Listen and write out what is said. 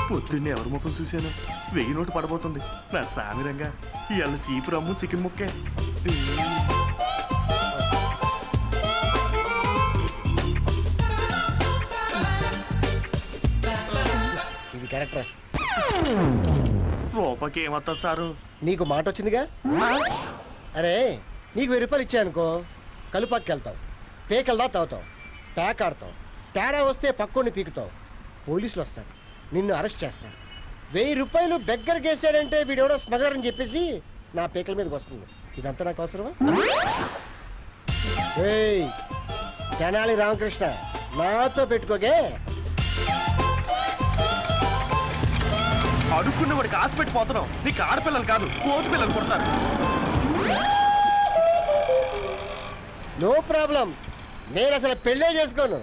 పొద్దున్నే ఎవరి ముఖం చూశాను 1000 నోటు పడబోతుంది నా సామిరంగా ఇవాళ చీపు రమ్ము చికెన్ ముక్కే ఇది కరెక్ట్ రూపాయికి ఏమవుతుంది సారు నీకు మాట వచ్చిందిగా అరే నీకు 1000 రూపాయలు ఇచ్చాయనుకో కలుపాకి వెళ్తావు పేకెళ్దా తాగుతావు ప్యాక్ ఆడతావు తేడా వస్తే పక్కోని పీకుతావు పోలీసులు వస్తారు నిన్ను అరెస్ట్ చేస్తాను 1000 రూపాయలు బెగ్గర కేసాడంటే వీడెవడో స్మగ్లర్ అని చెప్పేసి నా పేకల మీదకి వస్తుంది ఇదంతా నాకు అవసరమా తెనాలి రామకృష్ణ నాతో పెట్టుకోగే అడుక్కున్న వాడికి ఆశ పెట్టిపోతున్నావు నీకు ఆడపిల్లలు కాదు కోతి పిల్లలు కొడతారు నో ప్రాబ్లం నేను అసలు పెళ్ళే చేసుకోను